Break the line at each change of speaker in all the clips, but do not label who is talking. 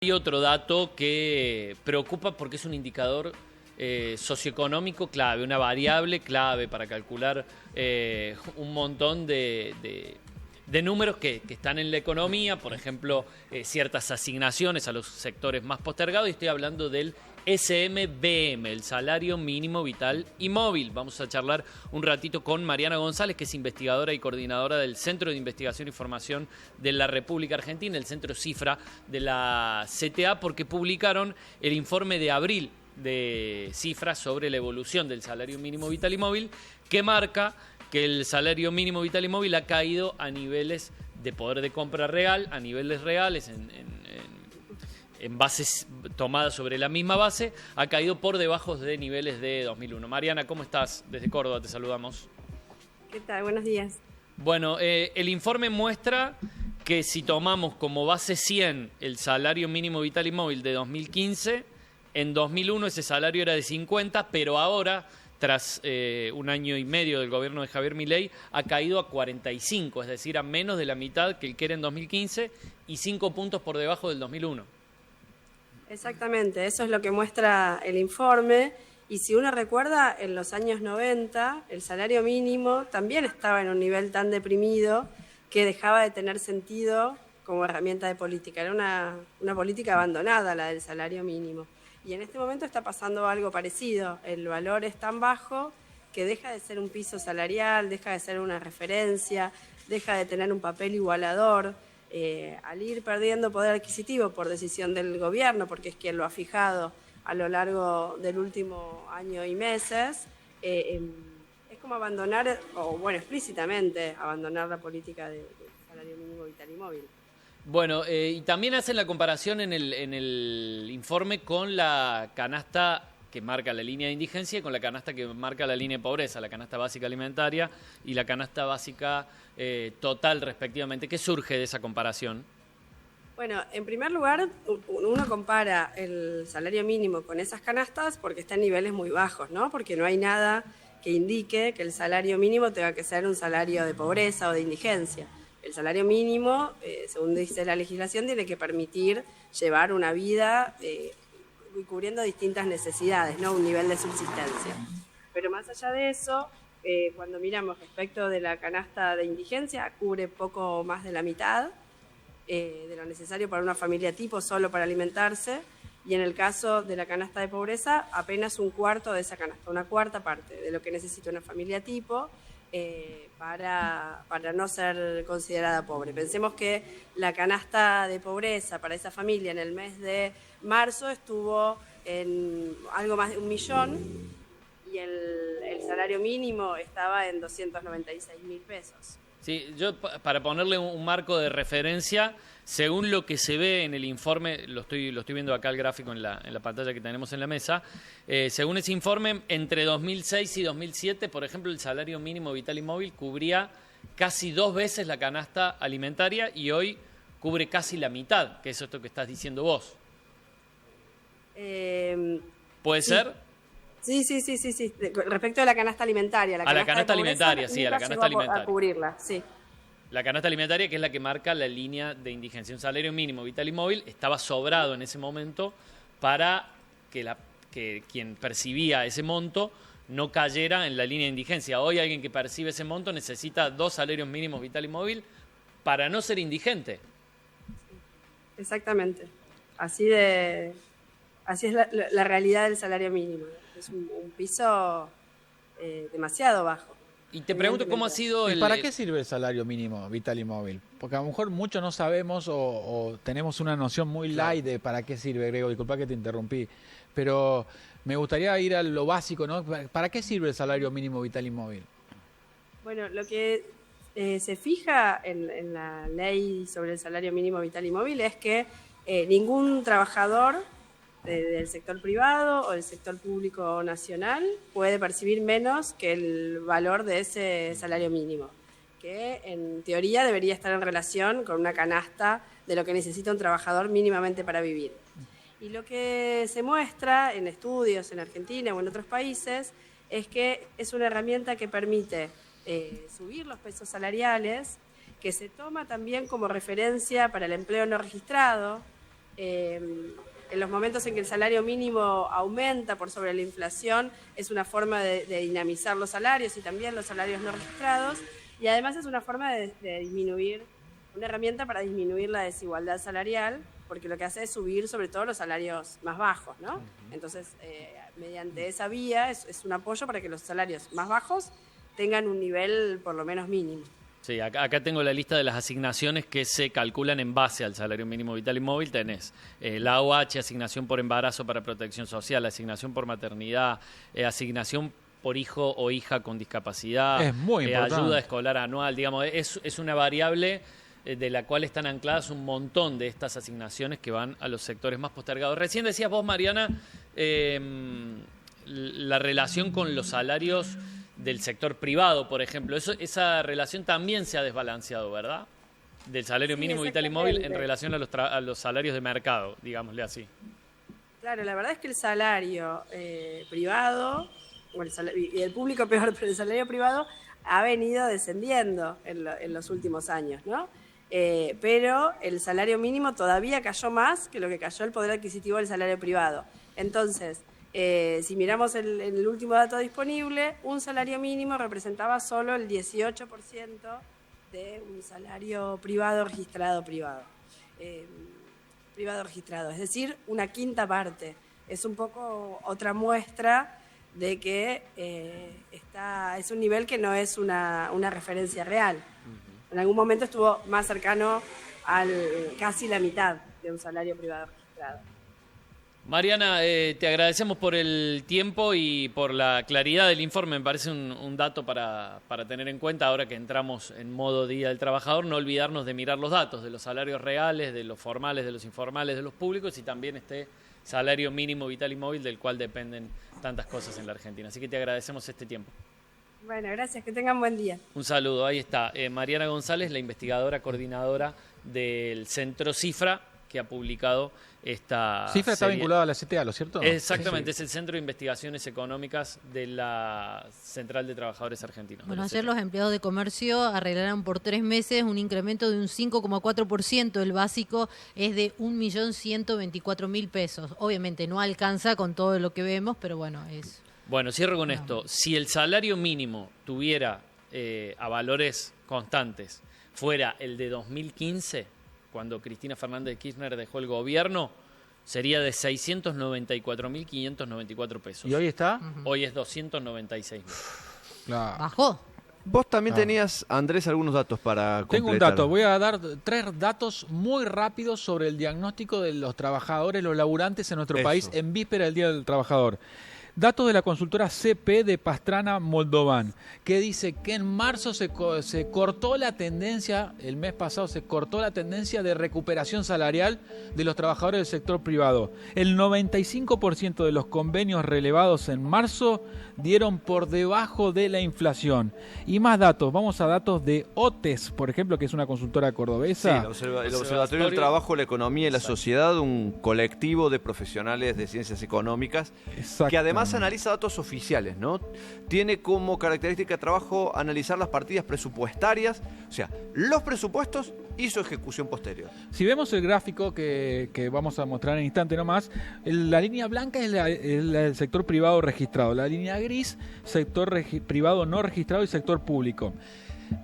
Hay otro dato que preocupa porque es un indicador socioeconómico clave, una variable clave para calcular un montón de números que están en la economía, por ejemplo, ciertas asignaciones a los sectores más postergados, y estoy hablando del SMVM, el Salario Mínimo Vital y Móvil. Vamos a charlar un ratito con Mariana González, que es investigadora y coordinadora del Centro de Investigación y Formación de la República Argentina, el Centro Cifra de la CTA, porque publicaron el informe de abril de Cifra sobre la evolución del Salario Mínimo Vital y Móvil, que marca que el salario mínimo vital y móvil ha caído a niveles de poder de compra real, a niveles reales, en bases tomadas sobre la misma base, ha caído por debajo de niveles de 2001. Mariana, ¿cómo estás? Desde Córdoba te saludamos.
¿Qué tal? Buenos días.
Bueno, el informe muestra que si tomamos como base 100 el salario mínimo vital y móvil de 2015, en 2001 ese salario era de 50, pero ahora, tras un año y medio del gobierno de Javier Milei, ha caído a 45, es decir, a menos de la mitad que el que era en 2015 y 5 puntos por debajo del 2001.
Exactamente, eso es lo que muestra el informe. Y si uno recuerda, en los años 90 el salario mínimo también estaba en un nivel tan deprimido que dejaba de tener sentido como herramienta de política. Era una política abandonada, la del salario mínimo. Y en este momento está pasando algo parecido. El valor es tan bajo que deja de ser un piso salarial, deja de ser una referencia, deja de tener un papel igualador. Al ir perdiendo poder adquisitivo por decisión del gobierno, porque es quien lo ha fijado a lo largo del último año y meses, es como abandonar, o bueno, explícitamente abandonar la política de salario mínimo vital y móvil.
Bueno, y también hacen la comparación en el informe con la canasta que marca la línea de indigencia y con la canasta que marca la línea de pobreza, la canasta básica alimentaria y la canasta básica total, respectivamente. ¿Qué surge de esa comparación?
Bueno, en primer lugar, uno compara el salario mínimo con esas canastas porque está en niveles muy bajos, ¿no? Porque no hay nada que indique que el salario mínimo tenga que ser un salario de pobreza o de indigencia. El salario mínimo, según dice la legislación, tiene que permitir llevar una vida cubriendo distintas necesidades, ¿no? Un nivel de subsistencia. Pero más allá de eso, cuando miramos respecto de la canasta de indigencia, cubre poco más de la mitad de lo necesario para una familia tipo solo para alimentarse, y en el caso de la canasta de pobreza, apenas un cuarto de esa canasta, una cuarta parte de lo que necesita una familia tipo para no ser considerada pobre. Pensemos que la canasta de pobreza para esa familia en el mes de marzo estuvo en algo más de 1 millón y el salario mínimo estaba en 296.000 pesos.
Sí, yo para ponerle un marco de referencia, según lo que se ve en el informe, lo estoy viendo acá el gráfico en la pantalla que tenemos en la mesa, según ese informe, entre 2006 y 2007, por ejemplo, el salario mínimo vital y móvil cubría casi 2 veces la canasta alimentaria y hoy cubre casi la mitad, que es esto que estás diciendo vos. ¿Puede ser?
Sí. Respecto a la canasta alimentaria.
A la canasta alimentaria, sí, a la canasta alimentaria.
A cubrirla, sí.
La canasta alimentaria, que es la que marca la línea de indigencia. Un salario mínimo vital y móvil estaba sobrado en ese momento para que quien percibía ese monto no cayera en la línea de indigencia. Hoy alguien que percibe ese monto necesita 2 salarios mínimos vital y móvil para no ser indigente.
Exactamente. Así es la realidad del salario mínimo. Es un piso demasiado bajo.
Y te pregunto cómo ha sido
¿Y para qué sirve el salario mínimo vital y móvil? Porque a lo mejor muchos no sabemos o tenemos una noción muy light de para qué sirve, Grego. Disculpa que te interrumpí, pero me gustaría ir a lo básico, ¿no? ¿Para qué sirve el salario mínimo vital y móvil?
Bueno, lo que se fija en la ley sobre el salario mínimo vital y móvil es que ningún trabajador del sector privado o del sector público nacional puede percibir menos que el valor de ese salario mínimo, que en teoría debería estar en relación con una canasta de lo que necesita un trabajador mínimamente para vivir. Y lo que se muestra en estudios en Argentina o en otros países es que es una herramienta que permite subir los pesos salariales, que se toma también como referencia para el empleo no registrado, En los momentos en que el salario mínimo aumenta por sobre la inflación, es una forma de dinamizar los salarios y también los salarios no registrados, y además es una forma de disminuir, una herramienta para disminuir la desigualdad salarial, porque lo que hace es subir sobre todo los salarios más bajos, ¿no? Entonces, mediante esa vía es un apoyo para que los salarios más bajos tengan un nivel por lo menos mínimo.
Sí, acá tengo la lista de las asignaciones que se calculan en base al salario mínimo vital y móvil. Tenés la AUH, asignación por embarazo para protección social, asignación por maternidad, asignación por hijo o hija con discapacidad,
es muy importante.
Ayuda escolar anual, digamos, es una variable de la cual están ancladas un montón de estas asignaciones que van a los sectores más postergados. Recién decías vos, Mariana, la relación con los salarios del sector privado, por ejemplo. Esa relación también se ha desbalanceado, ¿verdad? Del salario mínimo vital y móvil en relación a los salarios de mercado, digámosle así.
Claro, la verdad es que el salario privado, y el público peor, pero el salario privado ha venido descendiendo en los últimos años, ¿no? Pero el salario mínimo todavía cayó más que lo que cayó el poder adquisitivo del salario privado. Entonces, si miramos el último dato disponible, un salario mínimo representaba solo el 18% de un salario privado registrado. Privado registrado, es decir, una quinta parte. Es un poco otra muestra de que es un nivel que no es una referencia real. En algún momento estuvo más cercano al casi la mitad de un salario privado registrado.
Mariana, te agradecemos por el tiempo y por la claridad del informe. Me parece un dato para tener en cuenta ahora que entramos en modo Día del Trabajador, no olvidarnos de mirar los datos de los salarios reales, de los formales, de los informales, de los públicos y también este salario mínimo vital y móvil del cual dependen tantas cosas en la Argentina. Así que te agradecemos este tiempo.
Bueno, gracias, que tengan buen día.
Un saludo, ahí está Mariana González, la investigadora coordinadora del Centro Cifra, que ha publicado esta
Cifra está vinculada a la CTA, ¿lo cierto?
Exactamente,
sí.
Es el Centro de Investigaciones Económicas de la Central de Trabajadores Argentinos.
Bueno, ayer los empleados de comercio arreglaron por 3 meses un incremento de un 5,4%. El básico es de 1.124.000 pesos. Obviamente no alcanza con todo lo que vemos, pero bueno, es...
Bueno, cierro con esto. Si el salario mínimo tuviera a valores constantes, fuera el de 2015, cuando Cristina Fernández de Kirchner dejó el gobierno, sería de 694.594 pesos.
¿Y hoy está?
Hoy es 296.000.
Claro.
¿Bajó?
Vos también tenías, Andrés, algunos datos para completar.
Tengo un dato, voy a dar 3 datos muy rápidos sobre el diagnóstico de los trabajadores, los laburantes en nuestro país en víspera del Día del Trabajador. Datos de la consultora CP de Pastrana Moldovan, que dice que en marzo se cortó la tendencia, el mes pasado se cortó la tendencia de recuperación salarial de los trabajadores del sector privado. El 95% de los convenios relevados en marzo dieron por debajo de la inflación. Y más datos, vamos a datos de OTES, por ejemplo, que es una consultora cordobesa.
Sí, el Observatorio del Trabajo, la Economía y la Sociedad, un colectivo de profesionales de ciencias económicas, que además analiza datos oficiales, ¿no? Tiene como característica de trabajo analizar las partidas presupuestarias, o sea, los presupuestos y su ejecución posterior.
Si vemos el gráfico que vamos a mostrar en instante nomás, la línea blanca es la del sector privado registrado, la línea gris, sector privado no registrado y sector público.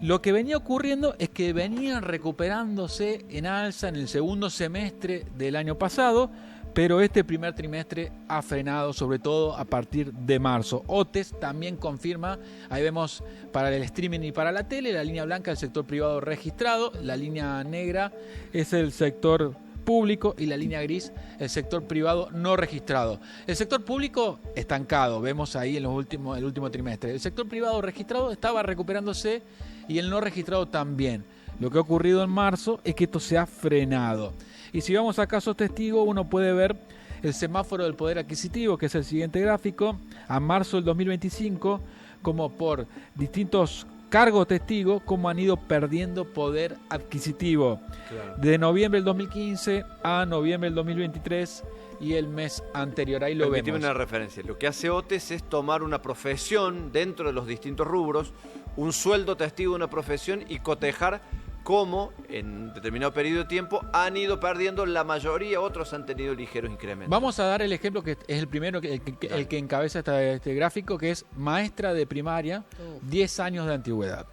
Lo que venía ocurriendo es que venían recuperándose en alza en el segundo semestre del año pasado, pero este primer trimestre ha frenado, sobre todo a partir de marzo. OTES también confirma, ahí vemos para el streaming y para la tele, la línea blanca el sector privado registrado, la línea negra es el sector público y la línea gris el sector privado no registrado. El sector público estancado, vemos ahí en el último trimestre. El sector privado registrado estaba recuperándose y el no registrado también. Lo que ha ocurrido en marzo es que esto se ha frenado. Y si vamos a casos testigos, uno puede ver el semáforo del poder adquisitivo, que es el siguiente gráfico, a marzo del 2025, como por distintos cargos testigos, como han ido perdiendo poder adquisitivo. Claro. De noviembre del 2015 a noviembre del 2023 y el mes anterior. Ahí lo vemos.
Una referencia. Lo que hace OTES es tomar una profesión dentro de los distintos rubros, un sueldo testigo de una profesión y cotejar cómo en determinado periodo de tiempo han ido perdiendo la mayoría, otros han tenido ligeros incrementos.
Vamos a dar el ejemplo que es el primero, el que encabeza este gráfico, que es maestra de primaria, 10 años de antigüedad.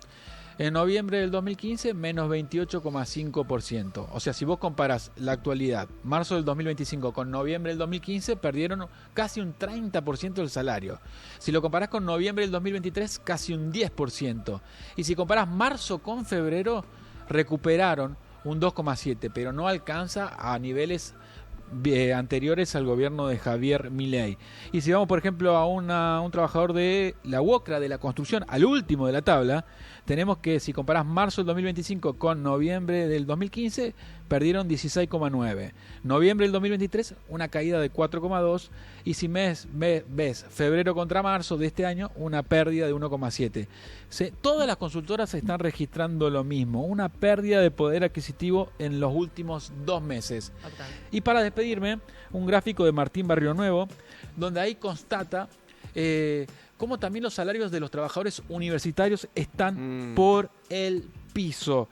En noviembre del 2015, menos 28,5%. O sea, si vos comparás la actualidad, marzo del 2025, con noviembre del 2015, perdieron casi un 30% del salario. Si lo comparás con noviembre del 2023, casi un 10%. Y si comparás marzo con febrero, recuperaron un 2,7%, pero no alcanza a niveles anteriores al gobierno de Javier Milei. Y si vamos, por ejemplo, a un trabajador de la UOCRA, de la construcción, al último de la tabla, tenemos que si comparás marzo del 2025 con noviembre del 2015, perdieron 16,9. Noviembre del 2023, una caída de 4,2. Y si ves febrero contra marzo de este año, una pérdida de 1,7. Todas las consultoras están registrando lo mismo, una pérdida de poder adquisitivo en los últimos 2 meses. Y para despedirme, un gráfico de Martín Barrio Nuevo, donde ahí constata cómo también los salarios de los trabajadores universitarios están por el piso.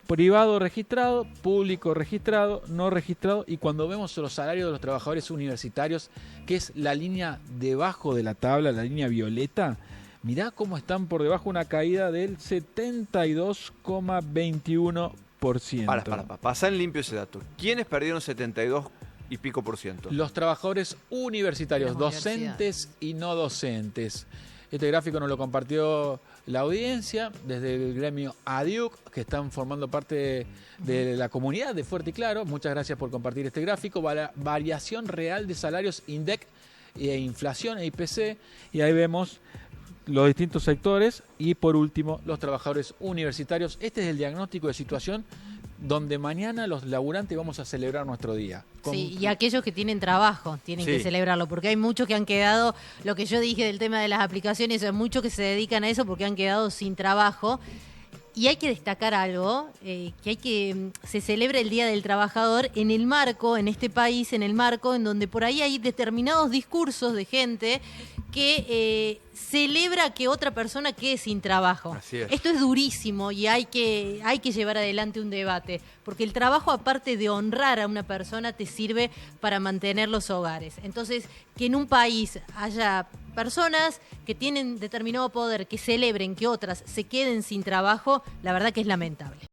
Privado registrado, público registrado, no registrado. Y cuando vemos los salarios de los trabajadores universitarios, que es la línea debajo de la tabla, la línea violeta, mirá cómo están por debajo, una caída del 72,21%.
Pasá en limpio ese dato. ¿Quiénes perdieron 72 y pico por ciento?
Los trabajadores universitarios, docentes y no docentes. Este gráfico nos lo compartió la audiencia desde el gremio ADIUC, que están formando parte de la comunidad de Fuerte y Claro. Muchas gracias por compartir este gráfico. Variación real de salarios, INDEC, e inflación e IPC. Y ahí vemos los distintos sectores y, por último, los trabajadores universitarios. Este es el diagnóstico de situación donde mañana los laburantes vamos a celebrar nuestro día.
Sí, y aquellos que tienen trabajo tienen que celebrarlo, porque hay muchos que han quedado, lo que yo dije del tema de las aplicaciones, hay muchos que se dedican a eso porque han quedado sin trabajo. Y hay que destacar algo, se celebra el Día del Trabajador en el marco, en este país, en el marco en donde por ahí hay determinados discursos de gente que celebra que otra persona quede sin trabajo.
Así es.
Esto es durísimo y hay que llevar adelante un debate, porque el trabajo, aparte de honrar a una persona, te sirve para mantener los hogares. Entonces, que en un país haya personas que tienen determinado poder, que celebren que otras se queden sin trabajo, la verdad que es lamentable.